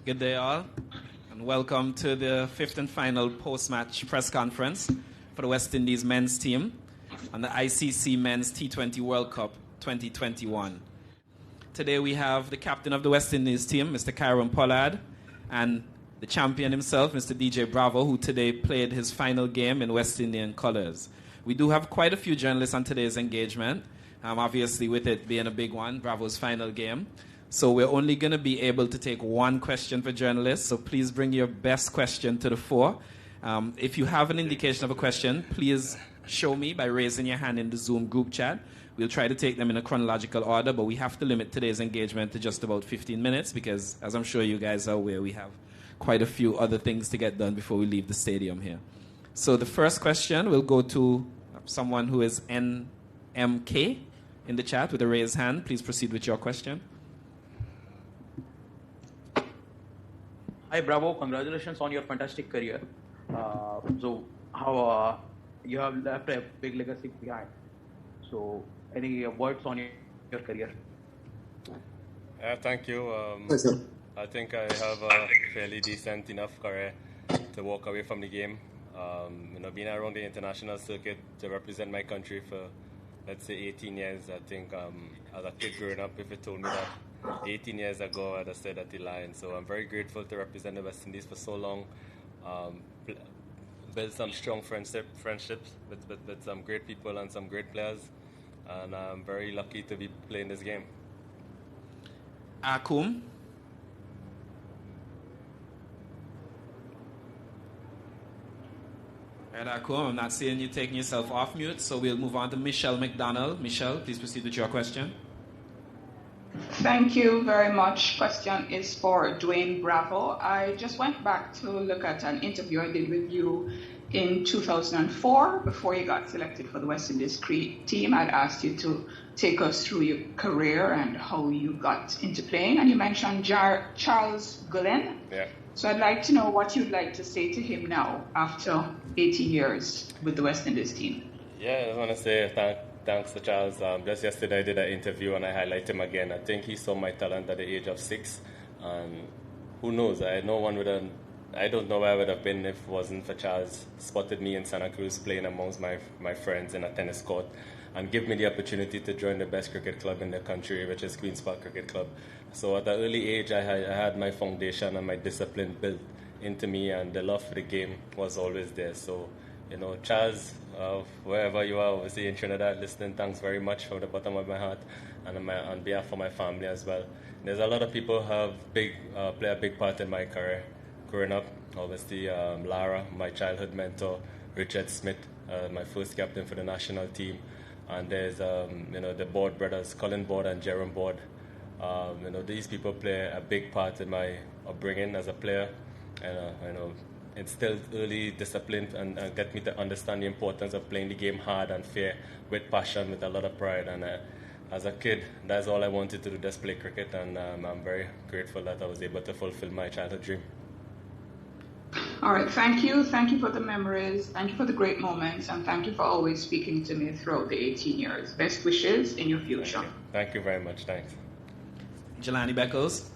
Good day, all, and welcome to the fifth and final post-match press conference for the West Indies men's team on the ICC Men's T20 World Cup 2021. Today we have the captain of the West Indies team, Mr. Kieron Pollard, and the champion himself, Mr. DJ Bravo, who today played his final game in West Indian colours. We do have quite a few journalists on today's engagement, obviously with it being a big one, Bravo's final game. So we're only going to be able to take one question for journalists, so please bring your best question to the fore. If you have an indication of a question, please show me by raising your hand in the Zoom group chat. We'll try to take them in a chronological order, but we have to limit today's engagement to just about 15 minutes because, as I'm sure you guys are aware, we have quite a few other things to get done before we leave the stadium here. So the first question will go to someone who is NMK in the chat with a raised hand. Please proceed with your question. Hi, Bravo. Congratulations on your fantastic career. So, how you have left a big legacy behind. So, any words on your career? Thank you. I think I have a fairly decent enough career to walk away from the game. Being around the international circuit to represent my country for, let's say, 18 years. I think as a kid growing up, if you told me that 18 years ago, I'd have said that the line. So I'm very grateful to represent the West Indies for so long. Build some strong friendships with some great people and some great players. And I'm very lucky to be playing this game. Akum. Right, Akum, I'm not seeing you taking yourself off mute, so we'll move on to Michelle McDonald. Michelle, please proceed with your question. Thank you very much. Question is for Dwayne Bravo. I just went back to look at an interview I did with you in 2004 before you got selected for the West Indies team. I'd asked you to take us through your career and how you got into playing, and you mentioned Charles Gullin. Yeah. So I'd like to know what you'd like to say to him now after 18 years with the West Indies team. Yeah, I just want to say thanks to Charles. Just yesterday I did an interview and I highlighted him again. I think he saw my talent at the age of 6. And who knows, I don't know where I would have been if it wasn't for Charles spotted me in Santa Cruz playing amongst my friends in a tennis court and give me the opportunity to join the best cricket club in the country, which is Queen's Park Cricket Club. So at an early age, I had my foundation and my discipline built into me, and the love for the game was always there. So, Charles, wherever you are, obviously in Trinidad listening, thanks very much from the bottom of my heart and on behalf of my family as well. There's a lot of people who have play a big part in my career. Growing up, obviously, Lara, my childhood mentor, Richard Smith, my first captain for the national team, and there's the Board brothers, Colin Board and Jerome Board. These people play a big part in my upbringing as a player, and instilled early discipline and get me to understand the importance of playing the game hard and fair with passion, with a lot of pride. And as a kid, that's all I wanted to do, just play cricket, and I'm very grateful that I was able to fulfill my childhood dream. All right, thank you. Thank you for the memories. Thank you for the great moments. And thank you for always speaking to me throughout the 18 years. Best wishes in your future. Thank you very much. Thanks. Jelani Beckles.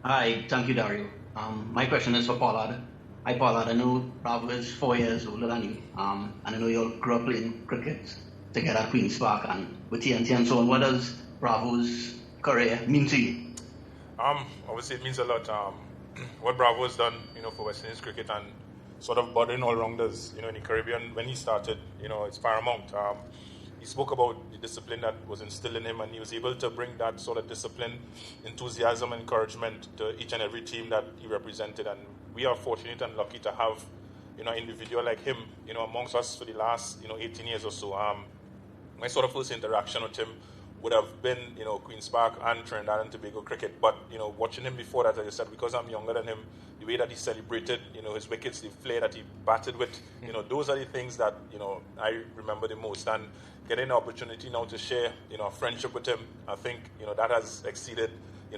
Hi, thank you, Dario. My question is for Pollard. Hi, Pollard. I know Bravo is 4 years older than you, and I know you all grew up playing cricket together at Queen's Park and with TNT and so on. What does Bravo's career mean to you? Obviously, it means a lot. What Bravo has done, for West Indies cricket and sort of budding all-rounders, in the Caribbean when he started, it's paramount. He spoke about the discipline that was instilled in him, and he was able to bring that sort of discipline, enthusiasm, and encouragement to each and every team that he represented. And we are fortunate and lucky to have, an individual like him, amongst us for the last, 18 years or so. My sort of first interaction with him would have been, Queen's Park and Trinidad and Tobago cricket. But, watching him before that, as I said, because I'm younger than him, the way that he celebrated, his wickets, the flair that he batted with, those are the things that, I remember the most. And getting the opportunity now to share, a friendship with him, I think, that has exceeded,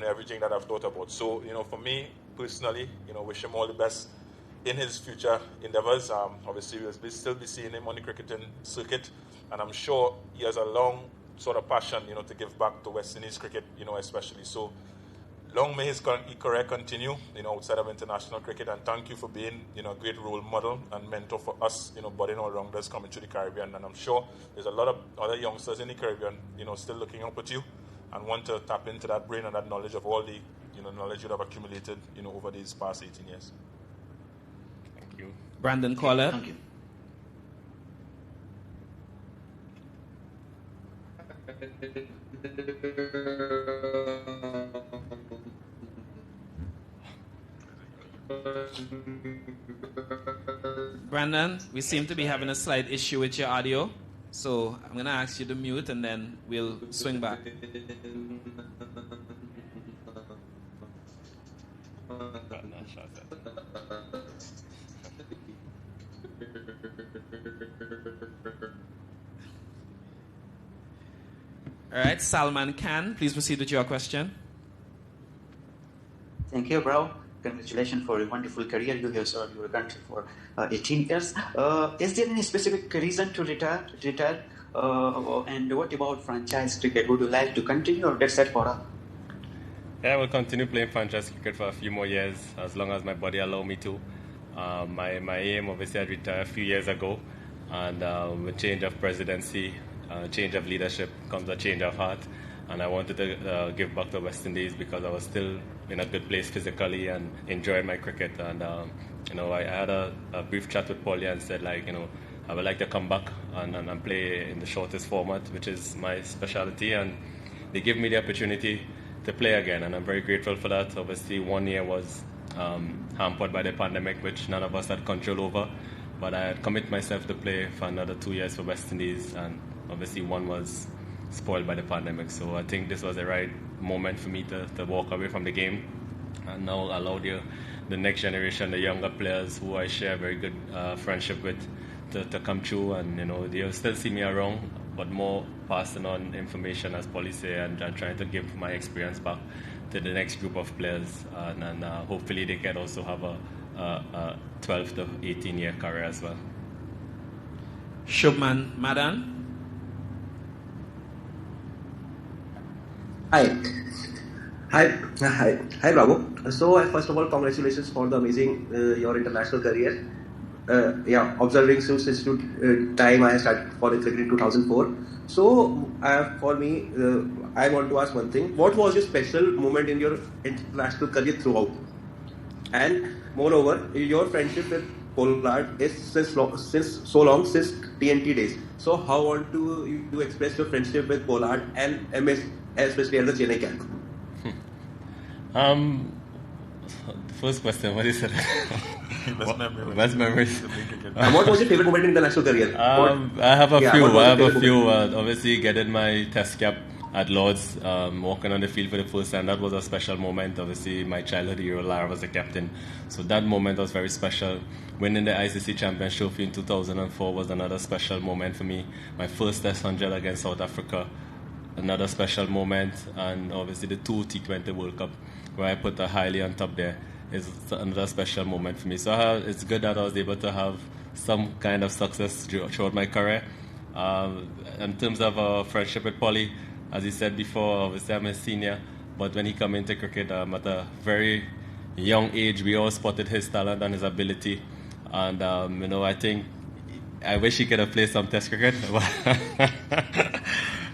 everything that I've thought about. So, for me, personally, wish him all the best in his future endeavors. Obviously, we'll still be seeing him on the cricketing circuit, and I'm sure he has a long sort of passion, to give back to West Indies cricket, especially. So long may his career continue, outside of international cricket. And thank you for being, a great role model and mentor for us, budding all-rounders coming to the Caribbean. And I'm sure there's a lot of other youngsters in the Caribbean, still looking up at you and want to tap into that brain and that knowledge of all the, knowledge you have accumulated, over these past 18 years. Thank you. Brandon Collett. Thank you. Brandon, we seem to be having a slight issue with your audio, so I'm going to ask you to mute and then we'll swing back. All right, Salman Khan, please proceed with your question. Thank you, bro. Congratulations for a wonderful career. You have served your country for 18 years. Is there any specific reason to retire? And what about franchise cricket? Would you like to continue, or that's it for? Yeah, I will continue playing franchise cricket for a few more years, as long as my body allow me to. My aim, obviously, I retired a few years ago, and with change of presidency, change of leadership comes a change of heart, and I wanted to give back to West Indies because I was still in a good place physically and enjoying my cricket. And I had a brief chat with Paulie and said, I would like to come back and play in the shortest format, which is my specialty, and they gave me the opportunity to play again, and I'm very grateful for that. Obviously, 1 year was hampered by the pandemic, which none of us had control over, but I had committed myself to play for another 2 years for West Indies, and obviously one was spoiled by the pandemic. So I think this was the right moment for me to walk away from the game and now allow the next generation, the younger players who I share very good friendship with, to come through, and they'll still see me around, but more passing on information, as Paulie say, and trying to give my experience back to the next group of players, and hopefully they can also have a 12 to 18 year career as well. Shubman Madan. Hi, Bravo. So, first of all, congratulations for the amazing your international career. Observing since time I started following cricket in 2004. So, for me, I want to ask one thing. What was your special moment in your international career throughout? And moreover, your friendship with Pollard is since so long since TNT days. So, how want you express your friendship with Pollard and MS, especially at the Chennai camp? First question, what is it? Best memories. What was your favorite moment in the national career? I have a few. Obviously, getting my test cap at Lords, walking on the field for the first time, that was a special moment. Obviously, my childhood hero, Lara, was the captain. So that moment was very special. Winning the ICC Champions Trophy in 2004 was another special moment for me. My first Test 100 against South Africa, another special moment. And obviously the 2 T20 World Cup, where I put a highly on top there, is another special moment for me. So it's good that I was able to have some kind of success throughout my career. In terms of friendship with Paulie, as he said before, obviously I'm a senior, but when he came into cricket at a very young age, we all spotted his talent and his ability. And, I think I wish he could have played some test cricket,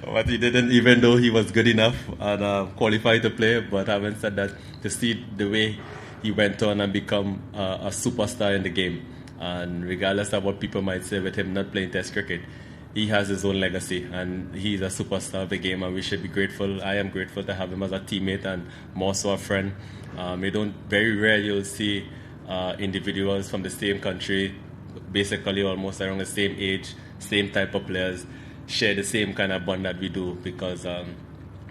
but he didn't, even though he was good enough and qualified to play. But having said that, to see the way he went on and become a superstar in the game, and regardless of what people might say with him not playing test cricket, he has his own legacy and he's a superstar of the game, and we should be grateful. I am grateful to have him as a teammate and more so a friend. Very rare you'll see individuals from the same country, basically almost around the same age, same type of players, share the same kind of bond that we do, because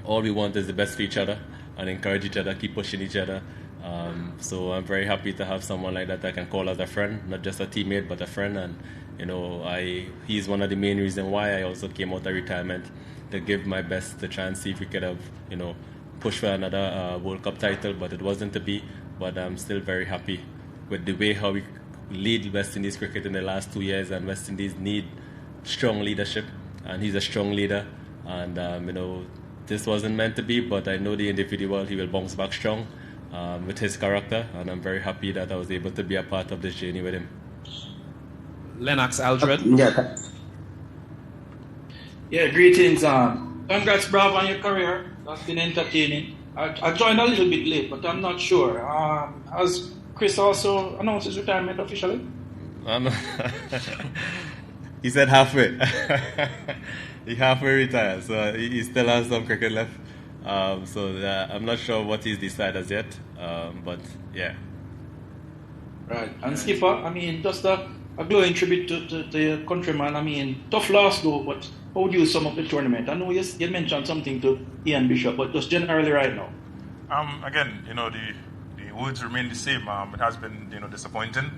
all we want is the best for each other and encourage each other, keep pushing each other. So I'm very happy to have someone like that I can call as a friend, not just a teammate but a friend. And he's one of the main reasons why I also came out of retirement, to give my best to try and see if we could have push for another World Cup title, but it wasn't to be. But I'm still very happy with the way how we lead West Indies cricket in the last 2 years, and West Indies need strong leadership, and he's a strong leader. And to this wasn't meant to be, but I know the individual, he will bounce back strong with his character, and I'm very happy that I was able to be a part of this journey with him. Lennox Aldred. Yeah, greetings. Congrats, Bravo, on your career. That's been entertaining. I joined a little bit late, but I'm not sure. Has Chris also announced his retirement officially? He said halfway. He halfway retired, so he still has some cricket left. I'm not sure what he's decided as yet, but yeah. Right. And Skipper, I mean, just a glowing tribute to your countryman. I mean, tough loss though, but how do you sum up the tournament? I know you mentioned something to Ian Bishop, but just generally right now. Again, the words remain the same. It has been, disappointing.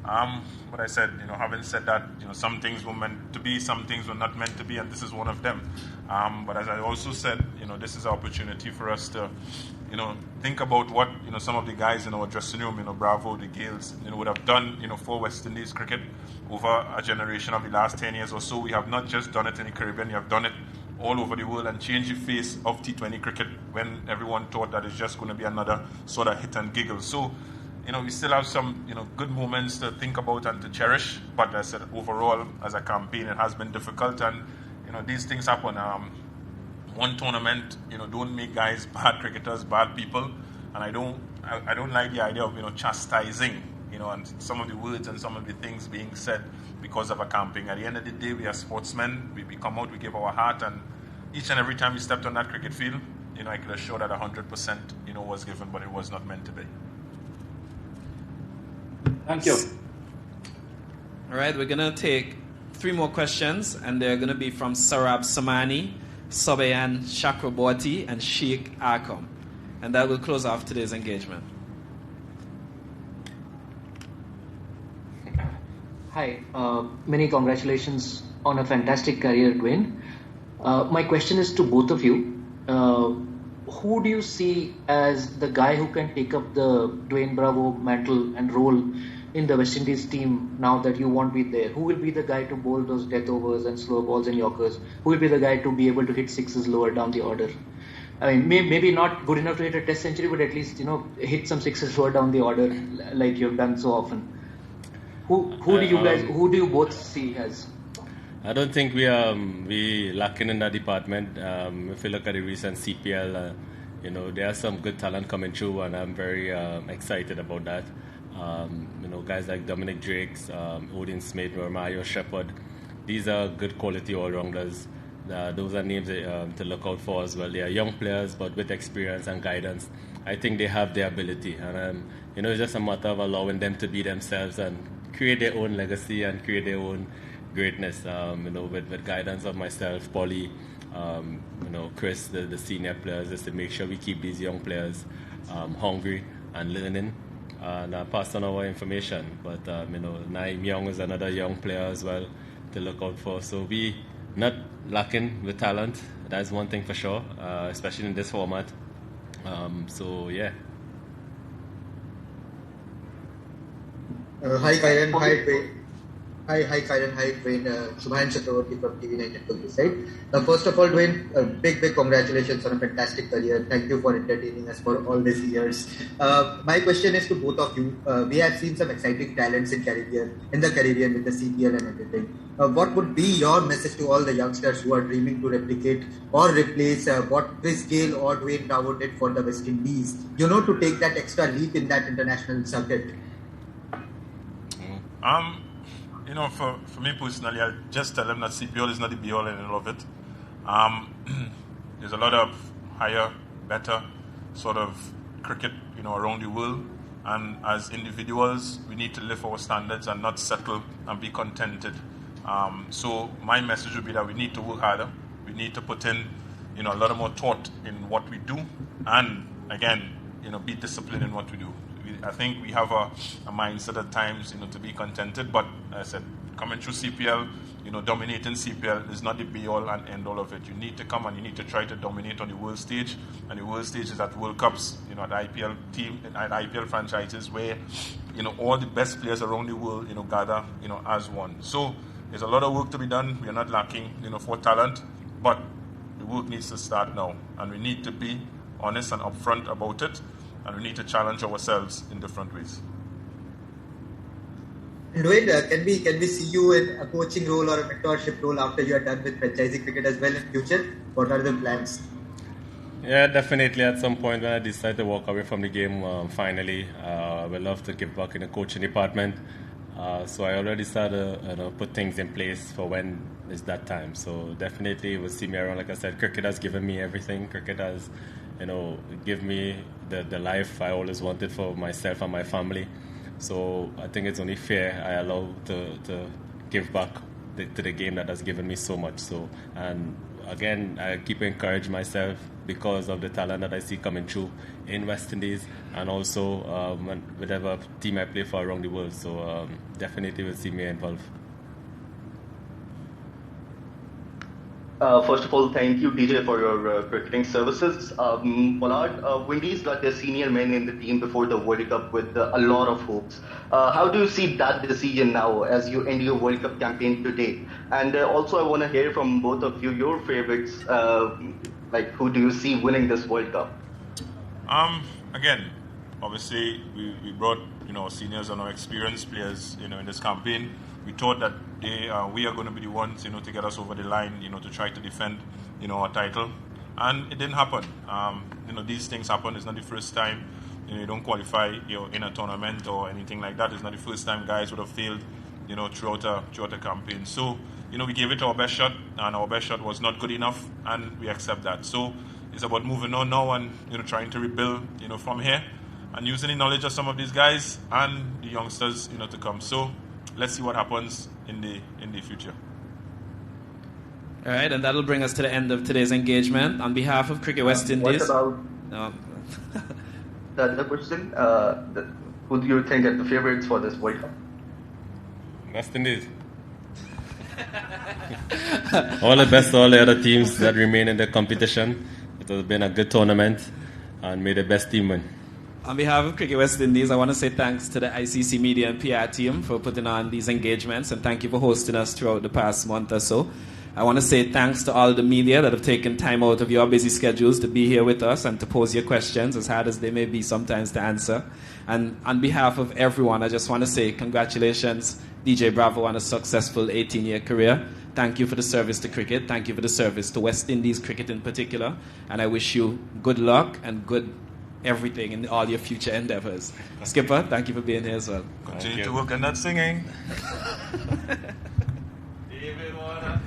But I said, having said that, some things were meant to be, some things were not meant to be, and this is one of them. But as I also said, this is an opportunity for us to, think about what, some of the guys in our dressing room, Bravo, the Gales, would have done, for West Indies cricket over a generation of the last 10 years or so. We have not just done it in the Caribbean, we have done it all over the world and changed the face of T20 cricket when everyone thought that it's just going to be another sort of hit and giggle. So, we still have some, good moments to think about and to cherish. But as I said, overall, as a campaign, it has been difficult, and these things happen. One tournament, don't make guys bad cricketers, bad people, and I don't like the idea of chastising, and some of the words and some of the things being said because of a campaign. At the end of the day, we are sportsmen. We come out, we give our heart, and each and every time we stepped on that cricket field, I could assure that 100%, was given, but it was not meant to be. Thank you. All right, we're going to take 3 more questions, and they're going to be from Sarab Samani, Sobayan Chakraborty, and Sheikh Akam. And that will close off today's engagement. Hi, many congratulations on a fantastic career, Dwayne. My question is to both of you. Who do you see as the guy who can take up the Dwayne Bravo mantle and role in the West Indies team now that you won't be there? Who will be the guy to bowl those death overs and slow balls and yorkers? Who will be the guy to be able to hit sixes lower down the order? I mean, maybe not good enough to hit a test century, but at least, hit some sixes lower down the order like you've done so often. Who do you both see as? I don't think we lacking in that department. If you look at the recent CPL, there's some good talent coming through, and I'm very excited about that. Guys like Dominic Drakes, Odin Smith, Mario Shepherd, these are good quality all-rounders. Those are names to look out for as well. They are young players, but with experience and guidance, I think they have the ability. And it's just a matter of allowing them to be themselves and create their own legacy and create their own greatness. With guidance of myself, Polly, Chris, the senior players, just to make sure we keep these young players hungry and learning. And pass on our information. But Naeem Young is another young player as well to look out for. So we not lacking with talent. That's one thing for sure, especially in this format. So yeah. Hi Kyran, hi Dwayne. Hi Kyran, hi Dwayne. Subhayan Chakraborty from TV9 Network this side. First of all, Dwayne, big congratulations on a fantastic career. Thank you for entertaining us for all these years. My question is to both of you. We have seen some exciting talents in the Caribbean with the CPL and everything. What would be your message to all the youngsters who are dreaming to replicate or replace what Chris Gayle or Dwayne Bravo did for the West Indies? To take that extra leap in that international circuit. For me personally, I'll just tell them that CPL is not the be-all and all of it. There's a lot of higher, better sort of cricket, around the world. And as individuals, we need to lift our standards and not settle and be contented. So my message would be that we need to work harder. We need to put in, a lot more thought in what we do. And again, be disciplined in what we do. I think we have a mindset at times, to be contented. But as I said, coming through CPL, dominating CPL is not the be-all and end-all of it. You need to come and you need to try to dominate on the world stage. And the world stage is at World Cups, at IPL team, at IPL franchises where, all the best players around the world, gather, as one. So there's a lot of work to be done. We are not lacking, for talent. But the work needs to start now, and we need to be honest and upfront about it, and we need to challenge ourselves in different ways. Dwayne, can we see you in a coaching role or a mentorship role after you are done with franchisee cricket as well in future? What are the plans? Yeah, definitely. At some point when I decide to walk away from the game, finally, I would love to give back in the coaching department. So I already started to put things in place for when it's that time. So definitely you will see me around. Like I said, cricket has given me everything. Cricket has, given me the life I always wanted for myself and my family. So I think it's only fair I allow to give back to the game that has given me so much. So, and again, I keep encouraging myself because of the talent that I see coming through in West Indies and also whatever team I play for around the world. So definitely will see me involved. First of all, thank you, DJ, for your cricketing services. Pollard, Windies got their senior men in the team before the World Cup with a lot of hopes. How do you see that decision now as you end your World Cup campaign today? And also, I want to hear from both of you your favorites. Like, who do you see winning this World Cup? Again, obviously, we brought seniors and our experienced players in this campaign. We thought that we are going to be the ones to get us over the line, to try to defend our title, and it didn't happen. These things happen. It's not the first time you don't qualify in a tournament or anything like that. It's not the first time guys would have failed throughout a campaign. So we gave it our best shot, and our best shot was not good enough, and we accept that. So it's about moving on now and trying to rebuild from here and using the knowledge of some of these guys and the youngsters to come. So let's see what happens in the future. All right, and that'll bring us to the end of today's engagement. On behalf of Cricket West Indies... What about the other question? Who do you think are the favorites for this World Cup? West Indies. All the best to all the other teams that remain in the competition. It has been a good tournament, and may the best team win. On behalf of Cricket West Indies, I want to say thanks to the ICC Media and PR team for putting on these engagements, and thank you for hosting us throughout the past month or so. I want to say thanks to all the media that have taken time out of your busy schedules to be here with us and to pose your questions, as hard as they may be sometimes to answer. And on behalf of everyone, I just want to say congratulations, DJ Bravo, on a successful 18-year career. Thank you for the service to cricket. Thank you for the service to West Indies cricket in particular. And I wish you good luck and good everything in all your future endeavors. Skipper, thank you for being here as well. Continue to work on that singing. David Warner.